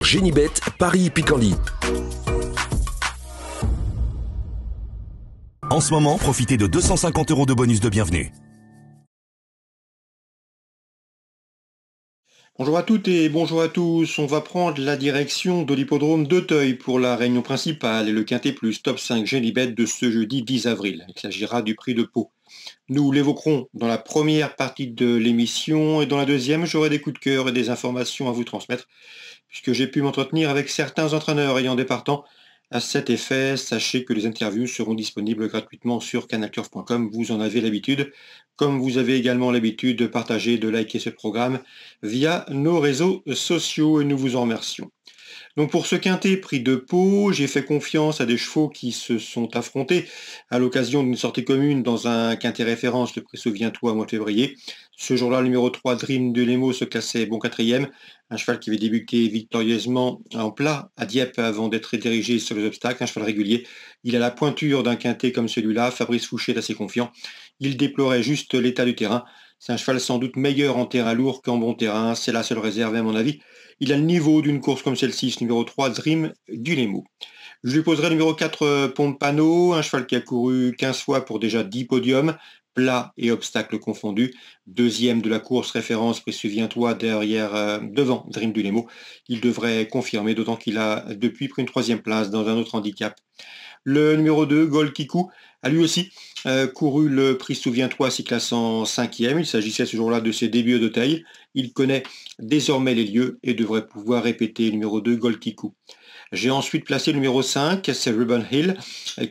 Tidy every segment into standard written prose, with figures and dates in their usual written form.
Génibet, Paris-Picardie. En ce moment, profitez de 250 € de bonus de bienvenue. Bonjour à toutes et bonjour à tous. On va prendre la direction de l'hippodrome d'Auteuil pour la réunion principale et le Quintet Plus Top 5 Génibet de ce jeudi 10 avril. Il s'agira du prix de Pau. Nous l'évoquerons dans la première partie de l'émission et dans la deuxième, j'aurai des coups de cœur et des informations à vous transmettre puisque j'ai pu m'entretenir avec certains entraîneurs ayant des partants. À cet effet, sachez que les interviews seront disponibles gratuitement sur canalturf.com, vous en avez l'habitude, comme vous avez également l'habitude de partager, de liker ce programme via nos réseaux sociaux et nous vous en remercions. Donc pour ce quintet prix de Pau, j'ai fait confiance à des chevaux qui se sont affrontés à l'occasion d'une sortie commune dans un quintet référence, le prix Souviens-toi, mois de février. Ce jour-là, le numéro 3, Dream de Nemo, se classait bon quatrième. Un cheval qui avait débuté victorieusement en plat à Dieppe avant d'être dirigé sur les obstacles, un cheval régulier. Il a la pointure d'un quintet comme celui-là, Fabrice Fouché est assez confiant. Il déplorait juste l'état du terrain. C'est un cheval sans doute meilleur en terrain lourd qu'en bon terrain, c'est la seule réserve à mon avis. Il a le niveau d'une course comme celle-ci, ce numéro 3, Dream du Nemo. Je lui poserai le numéro 4, Pompano, un cheval qui a couru 15 fois pour déjà 10 podiums, plats et obstacles confondus. Deuxième de la course référence, prix Souviens-toi, devant Dream du Nemo. Il devrait confirmer, d'autant qu'il a depuis pris une troisième place dans un autre handicap. Le numéro 2, Gol Kikou, a lui aussi couru le prix Souviens-toi, s'y classant 5e. Il s'agissait ce jour-là de ses débuts d'Auteuil. Il connaît désormais les lieux et devrait pouvoir répéter le numéro 2, Gol Kikou. J'ai ensuite placé le numéro 5, c'est Ruben Hill,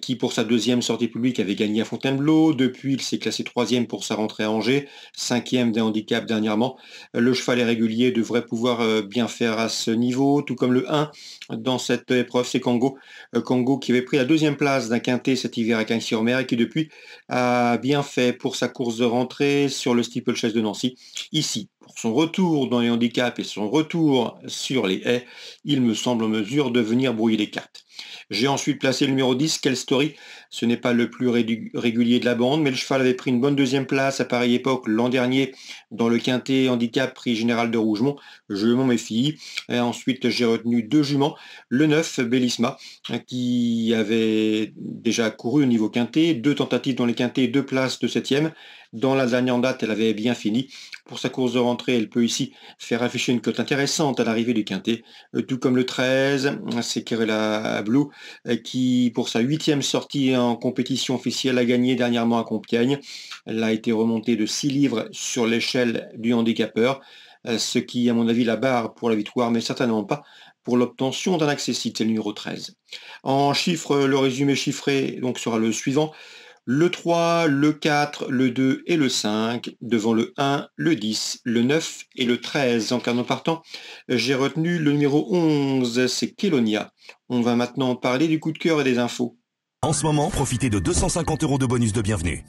qui pour sa deuxième sortie publique avait gagné à Fontainebleau. Depuis, il s'est classé 3e pour sa rentrée à Angers, 5e des handicaps dernièrement. Le cheval est régulier, devrait pouvoir bien faire à ce niveau, tout comme le 1 dans cette épreuve, c'est Kango. Kango qui avait pris la deuxième place d'un quintet cet hiver à Cagnes-sur-Mer et qui depuis a bien fait pour sa course de rentrée sur le steeplechase de Nancy. Ici, pour son retour dans les handicaps et son retour sur les haies, il me semble en mesure de venir brouiller les cartes. J'ai ensuite placé le numéro 10, Quelle Story. Ce n'est pas le plus régulier de la bande, mais le cheval avait pris une bonne deuxième place à pareille époque l'an dernier dans le quintet handicap prix général de Rougemont. Je m'en méfie. Et ensuite, j'ai retenu 2 juments. Le 9, Bellisma, qui avait déjà couru au niveau quintet, 2 tentatives dans les quintets, 2 places de 7e. Dans la dernière date, elle avait bien fini. Pour sa course de rentrée, elle peut ici faire afficher une cote intéressante à l'arrivée du quintet, tout comme le 13, c'est Kerala Blue, qui pour sa 8e sortie en compétition officielle a gagné dernièrement à Compiègne. Elle a été remontée de 6 livres sur l'échelle du handicapeur, ce qui à mon avis la barre pour la victoire, mais certainement pas pour l'obtention d'un accessit, c'est le numéro 13. En chiffres, le résumé chiffré donc sera le suivant. Le 3, le 4, le 2 et le 5, devant le 1, le 10, le 9 et le 13. En carnet partant, j'ai retenu le numéro 11, c'est Kelonia. On va maintenant parler du coup de cœur et des infos. En ce moment, profitez de 250 € de bonus de bienvenue.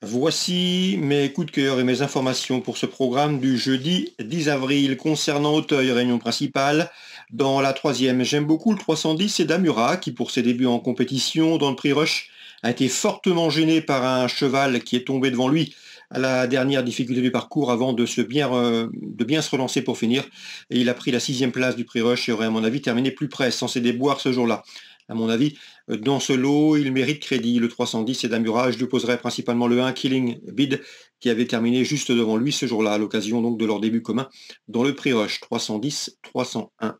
Voici mes coups de cœur et mes informations pour ce programme du jeudi 10 avril concernant Auteuil, réunion principale. Dans la troisième, j'aime beaucoup le 310 et Damura qui pour ses débuts en compétition dans le prix Rush a été fortement gêné par un cheval qui est tombé devant lui à la dernière difficulté du parcours avant de bien se relancer pour finir. Et il a pris la 6e place du prix Rush et aurait à mon avis terminé plus près sans ses déboires ce jour-là. À mon avis, dans ce lot, il mérite crédit. Le 310 et Damura, je lui poserai principalement le 1 Killing Bid qui avait terminé juste devant lui ce jour-là à l'occasion donc de leur début commun dans le prix Rush 310-301.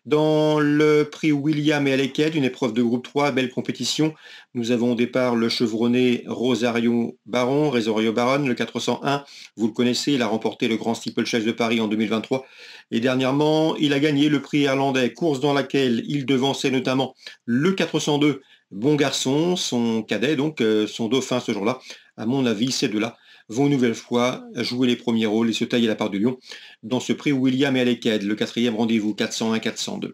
Dans le prix William et Aleked, une épreuve de groupe 3, belle compétition. Nous avons au départ le chevronné Rosario Baron, le 401. Vous le connaissez, il a remporté le Grand Steeplechase de Paris en 2023. Et dernièrement, il a gagné le prix irlandais, course dans laquelle il devançait notamment le 402, Bon Garçon, son cadet, donc son dauphin ce jour-là. À mon avis, ces deux-là vont une nouvelle fois jouer les premiers rôles et se tailler la part du lion dans ce prix William et Aleked, le 4e rendez-vous 401-402.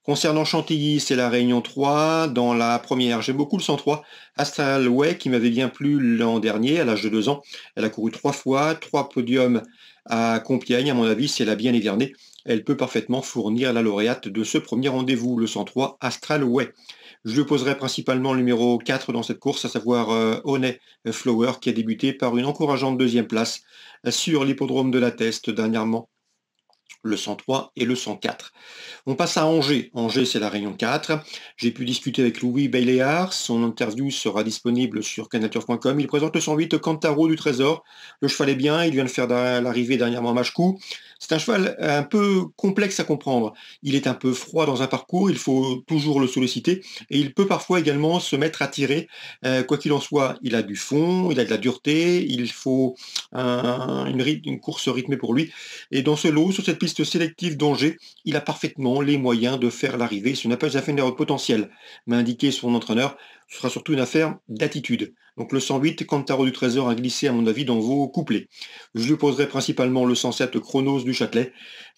Concernant Chantilly, c'est la réunion 3. Dans la première, j'aime beaucoup le 103. Astral Way, qui m'avait bien plu l'an dernier, à l'âge de 2 ans. Elle a couru 3 fois, 3 podiums à Compiègne. À mon avis, si elle a bien hiverné, elle peut parfaitement fournir la lauréate de ce premier rendez-vous, le 103 Astral Way. Je lui poserai principalement le numéro 4 dans cette course, à savoir Honey Flower, qui a débuté par une encourageante 2e place sur l'hippodrome de la Teste dernièrement. le 103 et le 104. On passe à Angers. Angers, c'est la Réunion 4. J'ai pu discuter avec Louis Bayléard. Son interview sera disponible sur cannature.com. Il présente le 108 Cantaro du Trésor. Le cheval est bien. Il vient de faire l'arrivée dernièrement à Machecou. C'est un cheval un peu complexe à comprendre. Il est un peu froid dans un parcours. Il faut toujours le solliciter. Et il peut parfois également se mettre à tirer. Quoi qu'il en soit, il a du fond, il a de la dureté. Il faut une course rythmée pour lui. Et dans ce lot, sur cette piste sélective d'Angers, il a parfaitement les moyens de faire l'arrivée. Ce n'est pas une affaire de potentiel, m'a indiqué son entraîneur. Ce sera surtout une affaire d'attitude. Donc le 108, Cantaro du Trésor a glissé à mon avis dans vos couplets. Je lui poserai principalement le 107 Chronos du Châtelet,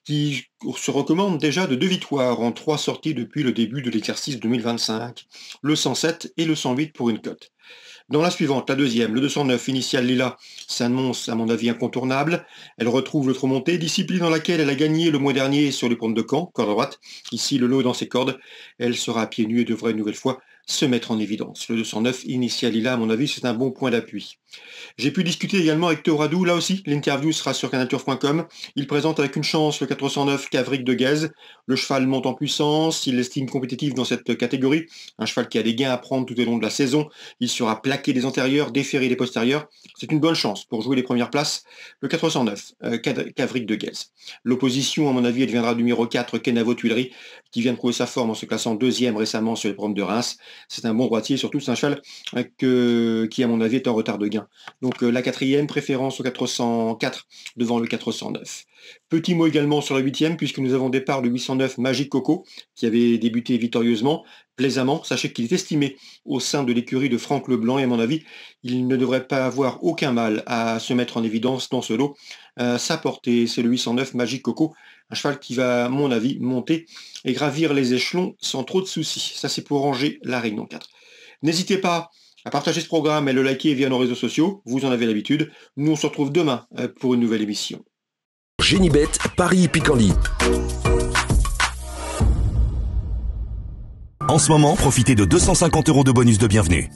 qui se recommande déjà de 2 victoires en 3 sorties depuis le début de l'exercice 2025. Le 107 et le 108 pour une cote. Dans la suivante, la deuxième, le 209, Initial Lila, s'annonce à mon avis incontournable. Elle retrouve l'autre montée, discipline dans laquelle elle a gagné le mois dernier sur les pentes de Caen, corde droite. Ici, le lot dans ses cordes. Elle sera à pieds nus et devrait une nouvelle fois se mettre en évidence. Le 209, Initial Lila, à mon avis, c'est un bon point d'appui. J'ai pu discuter également avec Théo là aussi, l'interview sera sur cannature.com. Il présente avec une chance le 409 Cavric de Guèze. Le cheval monte en puissance, il l'estime compétitif dans cette catégorie. Un cheval qui a des gains à prendre tout au long de la saison. Il sera plaqué des antérieurs, déféré des postérieurs. C'est une bonne chance pour jouer les premières places. Le 409 Cavric de Guèze. L'opposition, à mon avis, elle viendra du numéro 4 Kenavo Tuileries, qui vient de trouver sa forme en se classant deuxième récemment sur les programmes de Reims. C'est un bon droitier, surtout c'est un cheval qui, à mon avis, est en retard de gain. Donc la quatrième, préférence au 404 devant le 409. Petit mot également sur la huitième, puisque nous avons départ le 809 Magic Coco, qui avait débuté victorieusement, plaisamment. Sachez qu'il est estimé au sein de l'écurie de Franck Leblanc, et à mon avis, il ne devrait pas avoir aucun mal à se mettre en évidence dans ce lot. Sa portée, c'est le 809 Magic Coco, un cheval qui va, à mon avis, monter et gravir les échelons sans trop de soucis. Ça, c'est pour ranger la Réunion 4. N'hésitez pas à partager ce programme et le liker via nos réseaux sociaux, vous en avez l'habitude. Nous, on se retrouve demain pour une nouvelle émission. Génibet, Paris Picardie. En ce moment, profitez de 250 € de bonus de bienvenue.